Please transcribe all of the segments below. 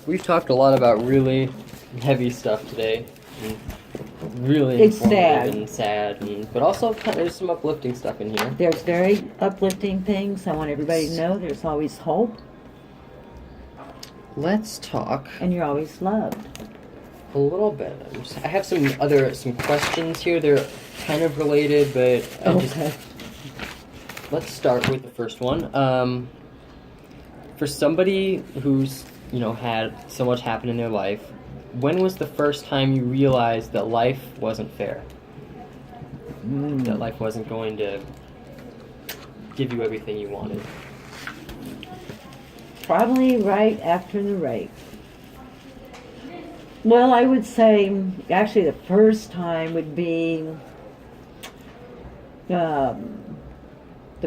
We've talked a lot about really heavy stuff today. And really It's informative sad. and sad, but also there's some uplifting stuff in here. There's very uplifting things. I want everybody to know there's always hope, Let's talk and you're always loved. a little bit. I have some questions here. They're kind of related, but Okay. let's start with the first one. For somebody who's had so much happen in their life, when was the first time you realized that life wasn't fair? That life wasn't going to give you everything you wanted? Probably right after the rape. Well, I would say actually the first time would be the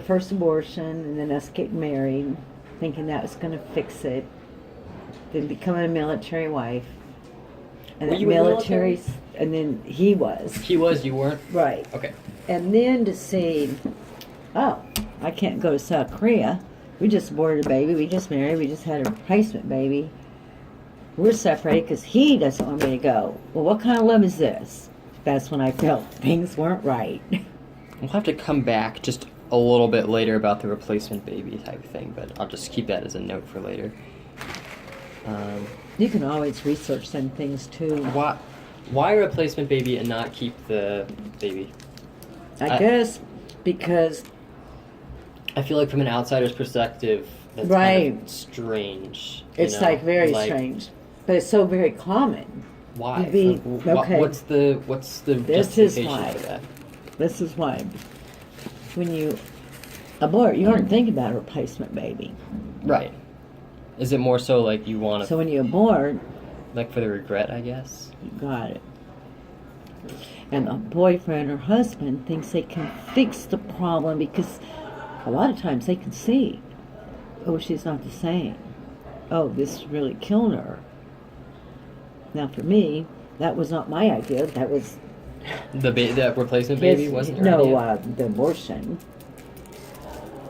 first abortion, and then us getting married, thinking that was going to fix it. Then becoming a military wife. And Were that you in the military? and then he was. He was, you weren't? Right. Okay. And then to see, oh, I can't go to South Korea. We just aborted a baby. We just married. We just had a replacement baby. We're separated because he doesn't want me to go. Well, what kind of love is this? That's when I felt things weren't right. We'll have to come back just a little bit later about the replacement baby type thing, but I'll just keep that as a note for later. You can always research some things too. Why a replacement baby and not keep the baby? I guess because I feel like from an outsider's perspective, that's kind of strange. It's like very strange, but it's so very common. Why? Okay. What's the This is justification why. for that? This is why. When you abort, you aren't thinking about a replacement baby. Right. Is it more so like you want to... So when you abort... Like for the regret, I guess? You got it. And the boyfriend or husband thinks they can fix the problem because a lot of times they can see, oh, she's not the same. Oh, this really killed her. Now for me, that was not my idea. That was... The replacement baby wasn't her idea? The abortion.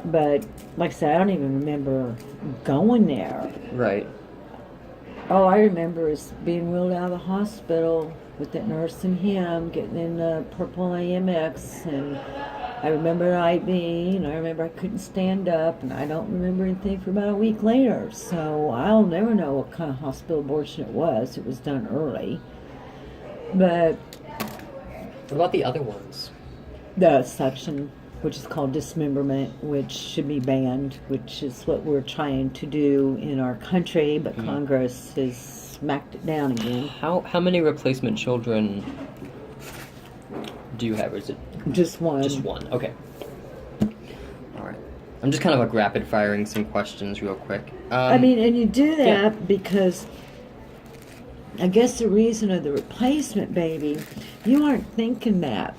But, like I said, I don't even remember going there. Right. All I remember is being wheeled out of the hospital with that nurse and him, getting in the purple AMX, and I remember IV, and I remember I couldn't stand up, and I don't remember anything for about a week later. So I'll never know what kind of hospital abortion it was. It was done early. But... What about the other ones? The suction, which is called dismemberment, which should be banned, which is what we're trying to do in our country, but Congress has smacked it down again. How many replacement children do you have? Or is it just one? Just one. Okay. All right. I'm just kind of like rapid firing some questions real quick. And you do that because I guess the reason of the replacement baby, you aren't thinking that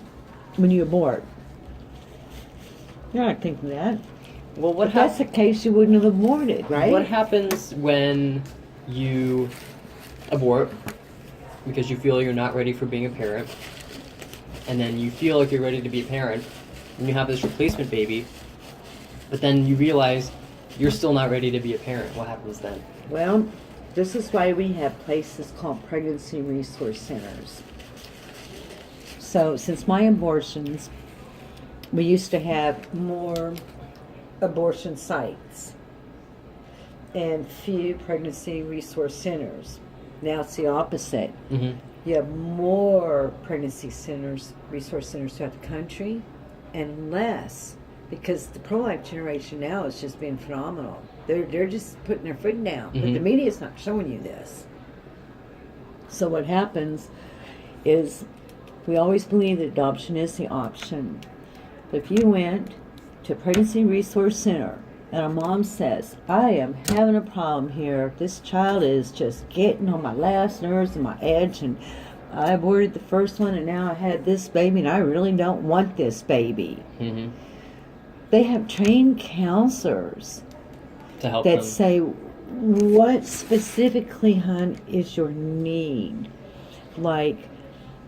when you abort. You're not thinking that. Well, if that's the case, you wouldn't have aborted, right? What happens when you abort because you feel you're not ready for being a parent, and then you feel like you're ready to be a parent, and you have this replacement baby, but then you realize you're still not ready to be a parent? What happens then? Well, this is why we have places called pregnancy resource centers. So, since my abortions, we used to have more abortion sites and few pregnancy resource centers. Now it's the opposite. Mm-hmm. You have more pregnancy centers, resource centers throughout the country, and less, because the pro-life generation now is just being phenomenal. They're just putting their foot down, but the media's not showing you this. So what happens is we always believe that adoption is the option. But if you went to a pregnancy resource center and a mom says, I am having a problem here, this child is just getting on my last nerves and my edge, and I aborted the first one and now I had this baby and I really don't want this baby. Mm-hmm. They have trained counselors to help that them say, what specifically, hon, is your need? Like,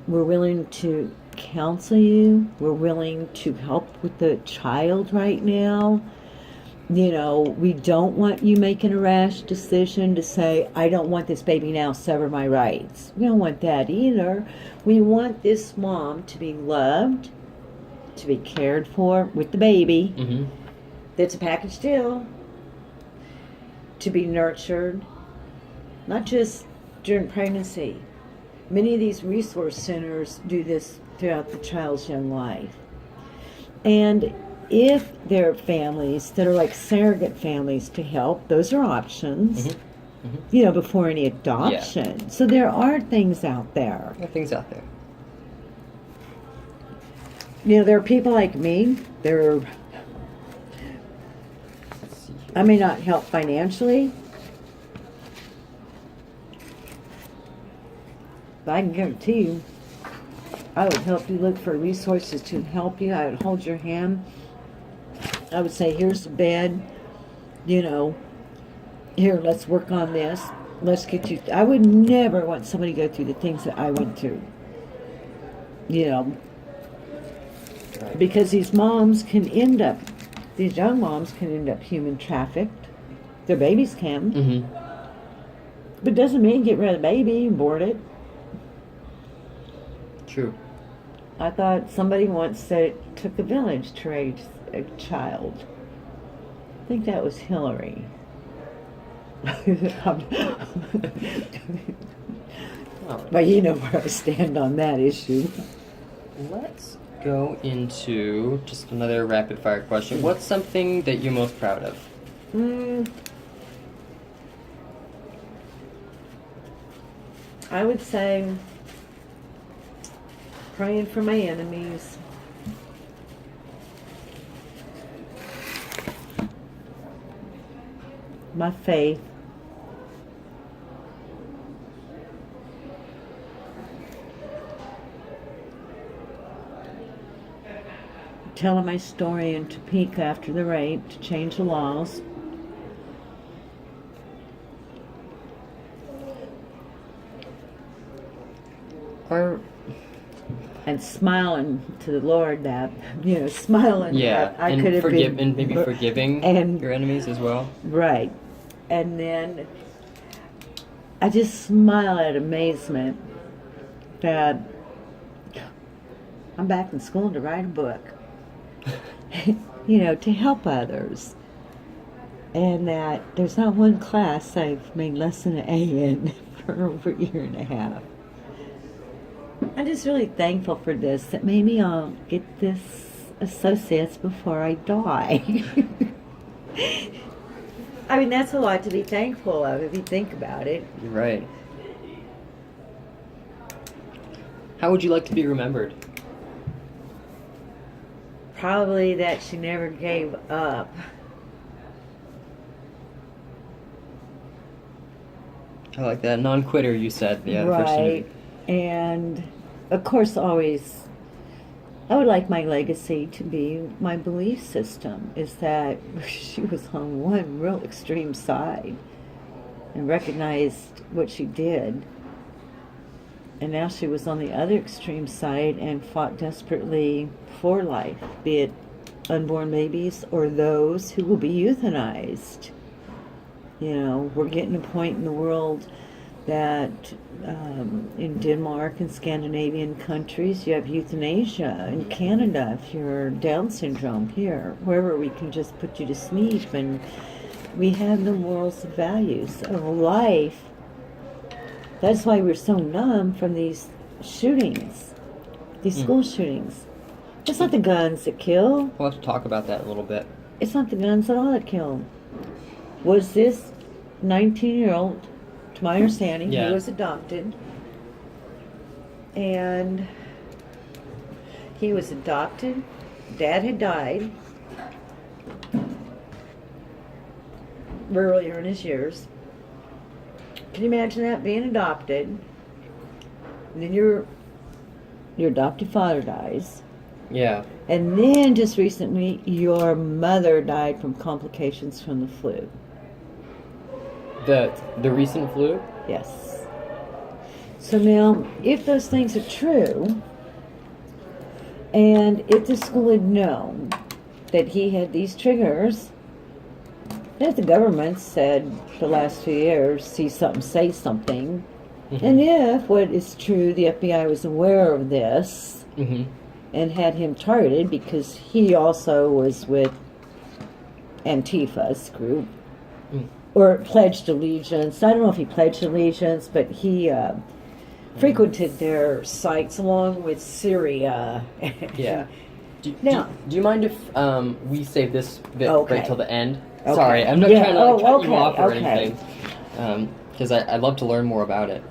we're willing to counsel you. We're willing to help with the child right now. We don't want you making a rash decision to say, I don't want this baby now, sever my rights. We don't want that either. We want this mom to be loved, to be cared for with the baby. Mm-hmm. That's a package deal. To be nurtured, not just during pregnancy. Many of these resource centers do this throughout the child's young life. And if there are families that are like surrogate families to help, those are options, Mm-hmm. Mm-hmm. before any adoption. Yeah. So there are things out there. There are things out there. There are people like me. I may not help financially, but I can guarantee you, I would help you look for resources to help you. I would hold your hand. I would say, here's the bed, here, let's work on this. Let's get you. I would never want somebody to go through the things that I went through. Because these young moms can end up human trafficked. Their babies can. Mm-hmm. But it doesn't mean get rid of the baby and board it. True. I thought somebody once said it took a village to raise a child. I think that was Hillary. But you know where I stand on that issue. Let's go into just another rapid fire question. What's something that you're most proud of? I would say praying for my enemies. My faith. Telling my story in Topeka after the rape to change the laws. And smiling to the Lord that, smiling that I could have been... And maybe forgiving your enemies as well. Right. And then I just smile at amazement that I'm back in school to write a book. To help others. And that there's not one class I've made less than an A in for over a year and a half. I'm just really thankful for this. That maybe I'll get this associates before I die. I mean, that's a lot to be thankful of if you think about it. You're right. How would you like to be remembered? Probably that she never gave up. I like that. Non-quitter, you said. Yeah, right. The first interview. And, of course, always, I would like my legacy to be my belief system, is that she was on one real extreme side and recognized what she did. And now she was on the other extreme side and fought desperately for life, be it unborn babies or those who will be euthanized. We're getting to a point in the world that in Denmark and Scandinavian countries, you have euthanasia. In Canada, if you're Down syndrome, here, wherever we can just put you to sleep. And we have the morals and values of life. That's why we're so numb from these shootings, these school shootings. It's not the guns that kill. We'll have to talk about that a little bit. It's not the guns at all that kill. Was this 19-year-old, to my understanding, he was adopted. And he was adopted. Dad had died earlier in his years. Can you imagine that, being adopted? And then your adopted father dies. Yeah. And then just recently, your mother died from complications from the flu. The recent flu? Yes. So now, if those things are true, and if the school had known that he had these triggers, If the government said the last few years, see something, say something. Mm-hmm. And if what is true, the FBI was aware of this Mm-hmm. and had him targeted because he also was with Antifa's group Mm. or pledged allegiance. I don't know if he pledged allegiance, but he frequented their sites along with Syria. Yeah. Now- Do you mind if we save this bit Okay. right till the end? Okay. Sorry, I'm not Yeah, trying to like, cut you okay, off or okay. anything. Because I'd love to learn more about it.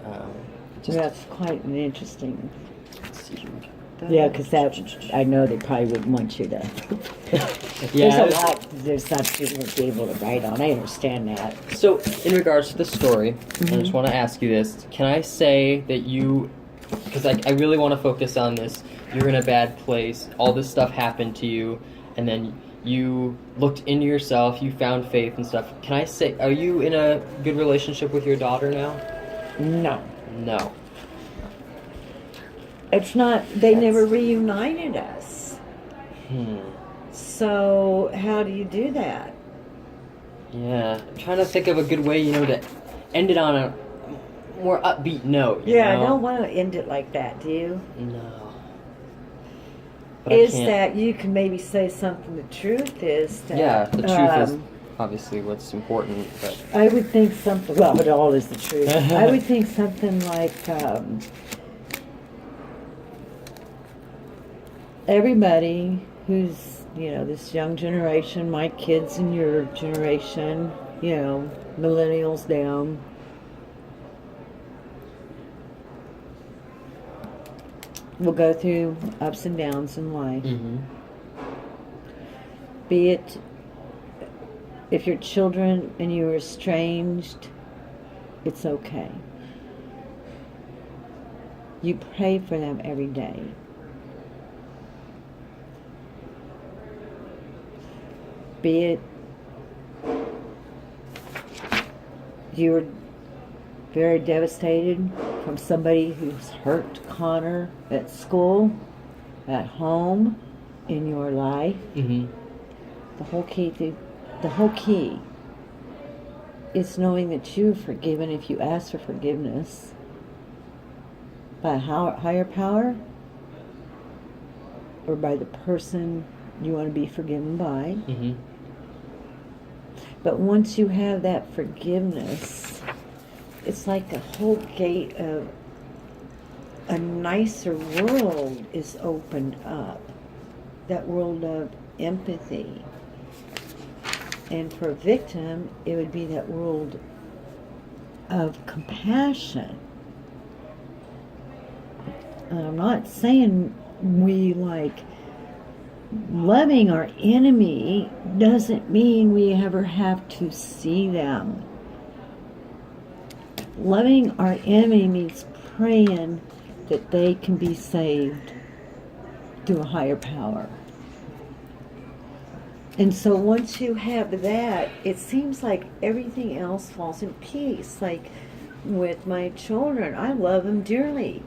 That's quite an interesting. Let's see here. Yeah, because I know they probably wouldn't want you to. Yeah. There's a lot. There's not you won't be able to write on. I understand that. So, in regards to the story, I Mm-hmm. just want to ask you this. Can I say that you, because I really want to focus on this, you're in a bad place, all this stuff happened to you, and then you looked into yourself, you found faith and stuff. Can I say, are you in a good relationship with your daughter now? No, No. it's not. They never reunited us. So how do you do that? Yeah. I'm trying to think of a good way, to end it on a more upbeat note. you Yeah, know? I don't want to end it like that. Do you? No. But I Is can't- that you can maybe say something? The truth is that Yeah, the truth is um, obviously what's important, but. I would think something. Well, it all is the truth. I would think something like everybody who's this young generation, my kids and your generation, millennials down. Will go through ups and downs in life. Mm-hmm. Be it if you're children and you're estranged, it's okay. You pray for them every day. Be it you're very devastated from somebody who's hurt Connor at school, at home, in your life. Mm-hmm. The whole key is knowing that you're forgiven if you ask for forgiveness by a higher power or by the person you want to be forgiven by. Mm-hmm. But once you have that forgiveness, it's like a whole gate of a nicer world is opened up. That world of empathy. And for a victim, it would be that world of compassion. I'm not saying we loving our enemy doesn't mean we ever have to see them. Loving our enemy means praying that they can be saved through a higher power. And so once you have that, it seems like everything else falls in peace. Like with my children, I love them dearly.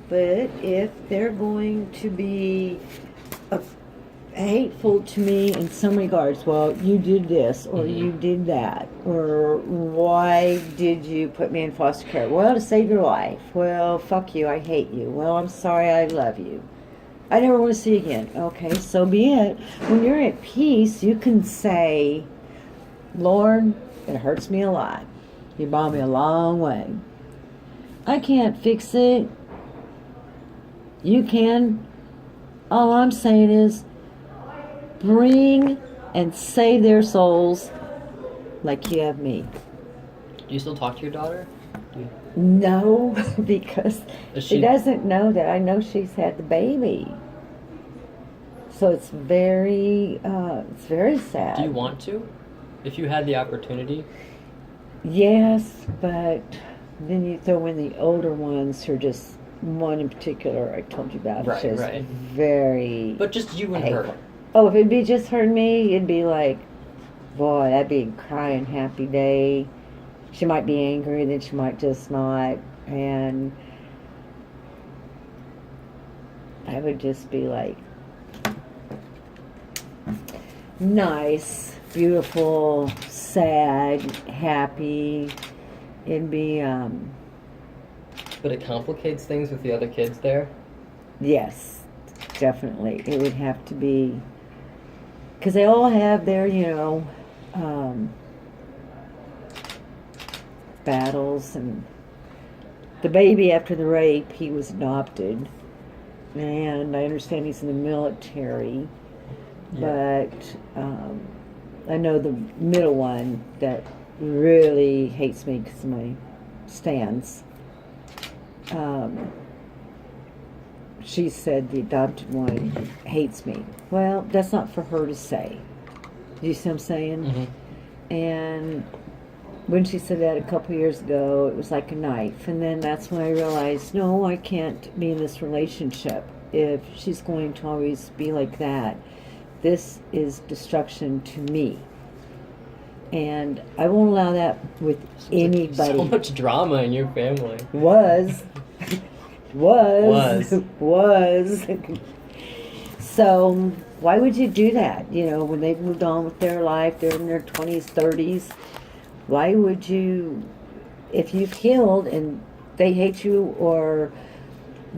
But if they're going to be hateful to me in some regards, well, you did this, or you did that, or why did you put me in foster care? Well, to save your life. Well, fuck you, I hate you. Well, I'm sorry, I love you. I never want to see you again. Okay, so be it. When you're at peace, you can say, Lord, it hurts me a lot. You brought me a long way. I can't fix it. You can. All I'm saying is, bring and save their souls like you have me. Do you still talk to your daughter? No, because Is she doesn't know that I know she's had the baby. So it's very sad. Do you want to? If you had the opportunity? Yes, but then you throw in the older ones who are just, one in particular I told you about, Right, just right. very But just you and hateful. her. Oh, if it'd be just her and me, it'd be like, boy, that'd be a crying happy day. She might be angry, then she might just not, and I would just be like, nice, beautiful, sad, happy. It'd be, But it complicates things with the other kids there. yes, definitely. It would have to be, because they all have their, battles. And the baby, after the rape, he was adopted. And I understand he's in the military. Yeah. But I know the middle one that really hates me because of my stance. She said the adopted one hates me. Well, that's not for her to say. Do you see what I'm saying? Mm-hmm. And when she said that a couple years ago, it was like a knife. And then that's when I realized, no, I can't be in this relationship if she's going to always be like that. This is destruction to me. And I won't allow that with anybody. So much drama in your family. Was. So why would you do that? When they've moved on with their life, they're in their 20s, 30s. Why would you, if you've healed and they hate you or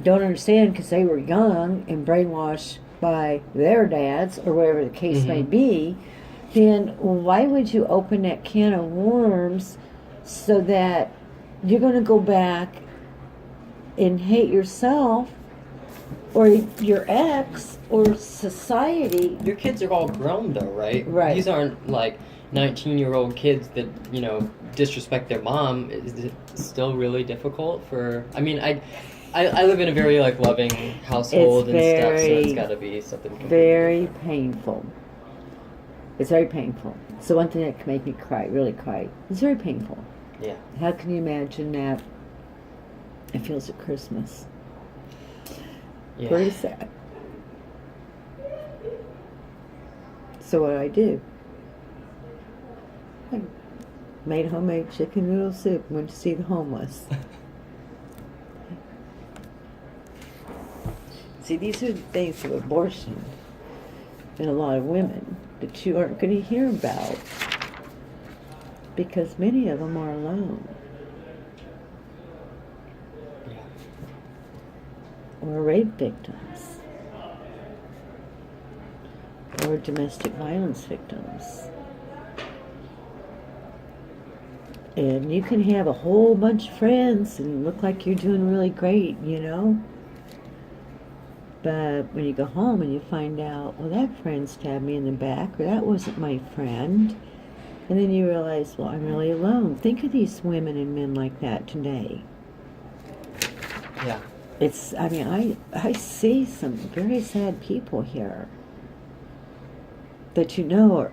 don't understand because they were young and brainwashed by their dads or whatever the case may be, then why would you open that can of worms so that you're going to go back and hate yourself or your ex or society? Your kids are all grown though, right? Right. These aren't like 19-year-old kids that, disrespect their mom. Is it still really difficult for... I mean, I live in a very, loving household and stuff, so it's gotta be something completely very painful. It's very painful. It's the one thing that can make me cry, really cry. It's very painful. Yeah. How can you imagine that? It feels like Christmas. Yeah. Very sad. So what do? I made homemade chicken noodle soup and went to see the homeless. See, these are the things of abortion in a lot of women that you aren't going to hear about because many of them are alone. Or rape victims. Or domestic violence victims. And you can have a whole bunch of friends and look like you're doing really great, But when you go home and you find out, well, that friend stabbed me in the back, or that wasn't my friend. And then you realize, well, I'm really alone. Think of these women and men like that today. Yeah. I see some very sad people here that are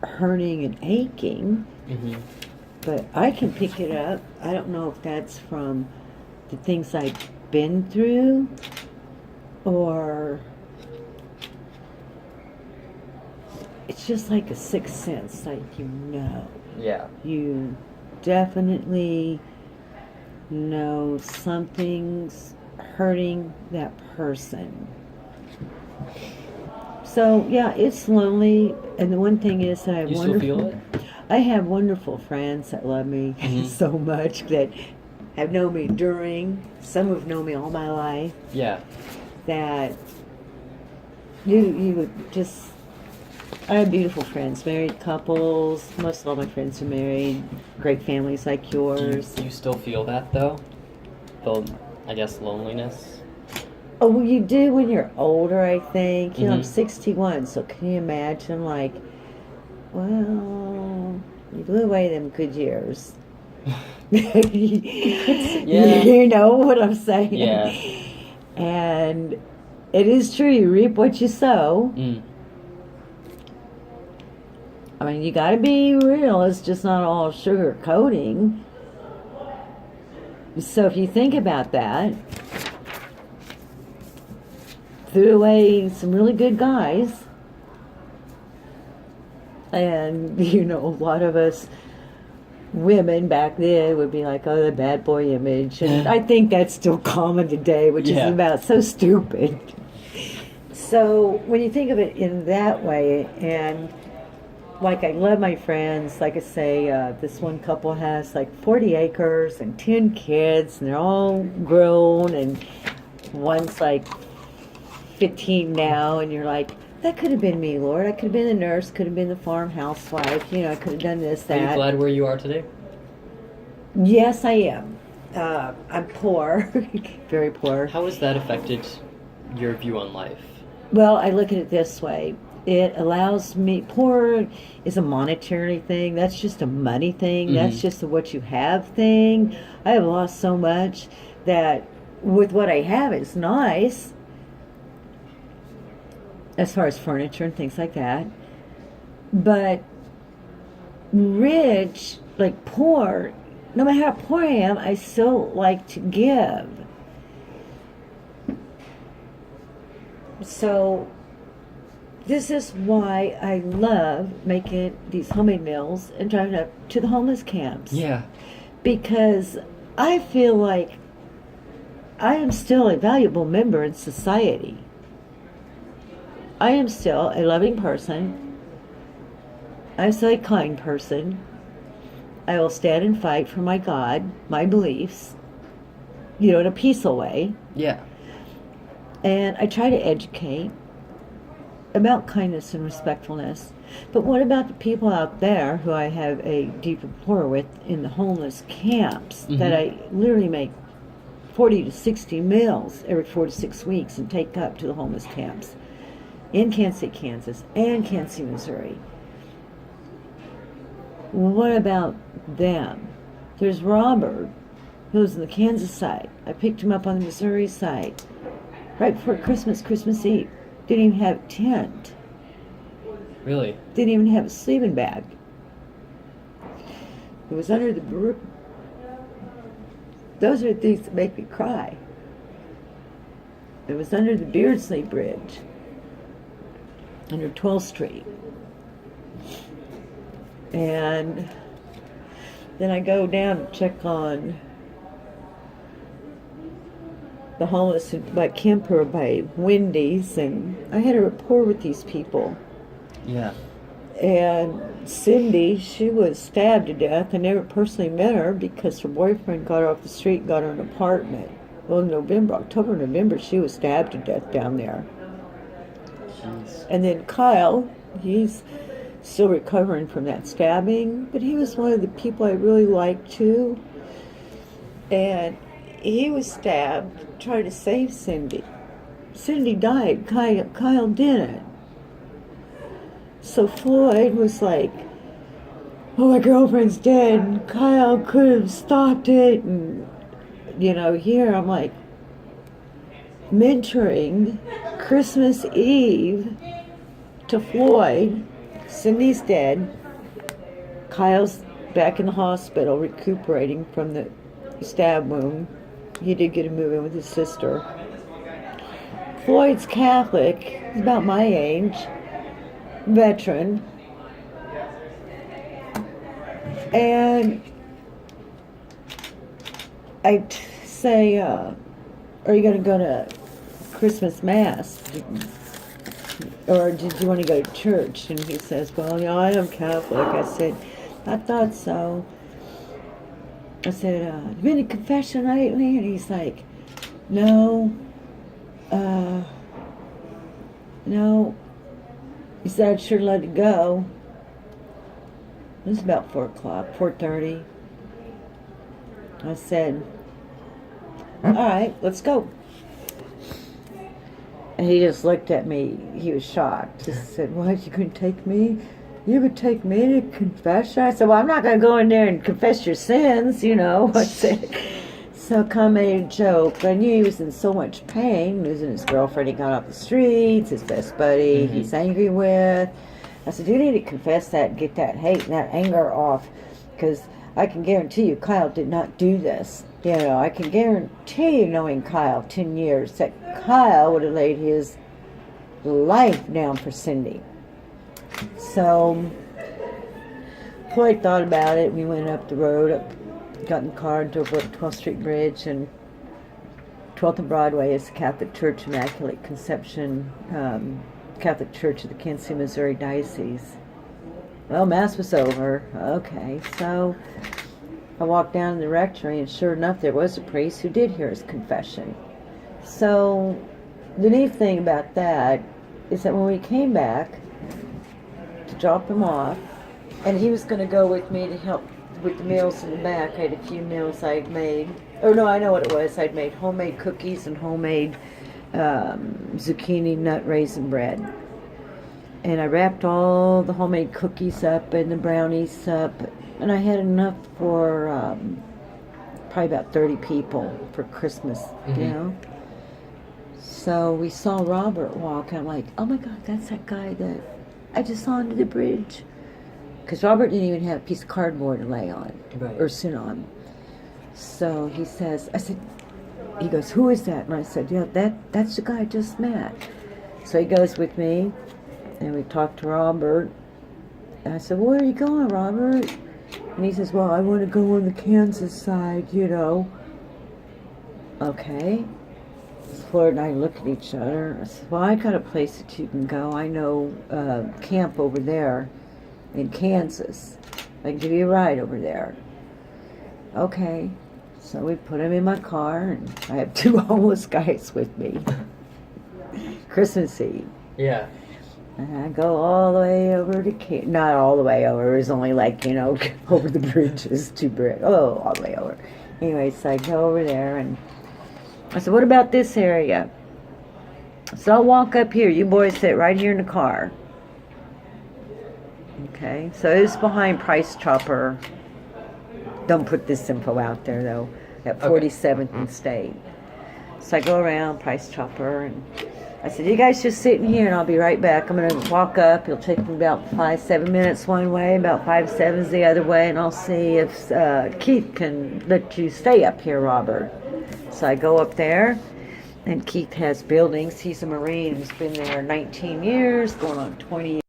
hurting and aching. Mm-hmm. But I can pick it up. I don't know if that's from the things I've been through or it's just like a sixth sense, Yeah. You definitely know something's hurting that person. So, yeah, it's lonely. And the one thing is that I have still feel it? I have wonderful friends that love me so much that have known me some have known me all my life. Yeah. That you would just... I have beautiful friends, married couples. Most of all my friends are married. Great families like yours. Do you still feel that, though? I guess, loneliness? Oh, well, you do when you're older, I think. I'm 61, so can you imagine, well, you blew away them good years. Yeah. You know what I'm saying? Yeah. And it is true, you reap what you sow. Mm. I mean, you gotta be real. It's just not all sugar coating. So if you think about that, threw away some really good guys. And, a lot of us women back then would be like, oh, the bad boy image. And I think that's still common today, which is about so stupid. So when you think of it in that way, and like I love my friends. Like I say, this one couple has like 40 acres and 10 kids, and they're all grown, and one's like 15 now, and you're like, that could have been me, Lord. I could have been the nurse, could have been the farm housewife. You know, I could have done this, Are that. you glad where you are today? Yes, I am. I'm poor, very poor. How has that affected your view on life? Well, I look at it this way. It allows me, poor is a monetary thing. That's just a money thing. That's just a what you have thing. I have lost so much that with what I have, it's nice as far as furniture and things like that. But rich, like poor, no matter how poor I am, I still like to give. So this is why I love making these homemade meals and driving up to the homeless camps. Yeah. Because I feel like I am still a valuable member in society. I am still a loving person. I'm still a kind person. I will stand and fight for my God, my beliefs, you know, in a peaceful way. Yeah. And I try to educate about kindness and respectfulness. But what about the people out there who I have a deep rapport with in the homeless camps that I literally make 40 to 60 meals every 4 to 6 weeks and take up to the homeless camps in Kansas City, Kansas, and Kansas City, Missouri? What about them? There's Robert, who's in the Kansas side. I picked him up on the Missouri side right before Christmas Eve. Didn't even have a tent. Really? Didn't even have a sleeping bag. It was under the roof. Those are the things that make me cry. It was under the Beardsley Bridge, under 12th Street. And then I go down to check on the homeless by Kemper, by Wendy's, and I had a rapport with these people. Yeah. And Cindy, she was stabbed to death. I never personally met her because her boyfriend got her off the street and got her an apartment. Well, in October, November, she was stabbed to death down there. Jeez. And then Kyle, he's still recovering from that stabbing, but he was one of the people I really liked too. And he was stabbed trying to save Cindy. Cindy died, Kyle didn't. So Floyd was like, oh, my girlfriend's dead, and Kyle could have stopped it. And, you know, here I'm like, mentoring Christmas Eve to Floyd. Cindy's dead. Kyle's back in the hospital recuperating from the stab wound. He did get a move in with his sister. Floyd's Catholic. He's about my age. Veteran. And I say, are you going to go to Christmas Mass? Or did you want to go to church? And he says, well, I am Catholic. I said, I thought so. I said, have you been to confession lately? And he's like, no. No. He said, I'd sure let it go. It was about 4 o'clock, 4:30. I said, all right, let's go. And he just looked at me. He was shocked. He said, what, you couldn't take me? You would take me to confession? I said, well, I'm not going to go in there and confess your sins, you know. I said, so Kyle made a joke. I knew he was in so much pain, losing his girlfriend he got off the streets, his best buddy he's angry with. I said, you need to confess that and get that hate and that anger off, because I can guarantee you Kyle did not do this. You know, I can guarantee you, knowing Kyle 10 years, that Kyle would have laid his life down for Cindy. So Floyd thought about it. We went up the road, got in the car, and drove up 12th Street Bridge, and 12th and Broadway is the Catholic Church Immaculate Conception, Catholic Church of the Kansas City, Missouri Diocese. Well, Mass was over. Okay, so I walked down in the rectory, and sure enough, there was a priest who did hear his confession. So the neat thing about that is that when we came back to drop him off, and he was going to go with me to help with the meals in the back. I had a few meals I'd made. Oh no, I know what it was. I'd made homemade cookies and homemade zucchini nut raisin bread. And I wrapped all the homemade cookies up and the brownies up, and I had enough for probably about 30 people for Christmas, Mm-hmm. you know. So we saw Robert walk, and I'm like, oh my God, that's that guy that I just saw under the bridge. Because Robert didn't even have a piece of cardboard to lay on Right. or sit on. So he says, he goes, who is that? And I said, yeah, that's the guy I just met. So he goes with me, and we talked to Robert. And I said, where are you going, Robert? And he says, well, I want to go on the Kansas side, you know. Okay. Floyd and I looked at each other. I said, well, I got a place that you can go. I know camp over there in Kansas. I can give you a ride over there. Okay. So we put him in my car, and I have 2 homeless guys with me. Christmas Eve. Yeah. And I go all the way over to not all the way over. It was only like, you know, over the bridges, 2 bridges. Oh, all the way over. Anyway, so I go over there, and I said, what about this area? So I'll walk up here. You boys sit right here in the car. Okay, so it's behind Price Chopper. Don't put this info out there, though. At 47th and State. So I go around Price Chopper, and I said, you guys just sit in here, and I'll be right back. I'm going to walk up. It'll take me about 5-7 minutes one way, about 5-7 the other way, and I'll see if Keith can let you stay up here, Robert. So I go up there, and Keith has buildings. He's a Marine who's been there 19 years, going on 20 years.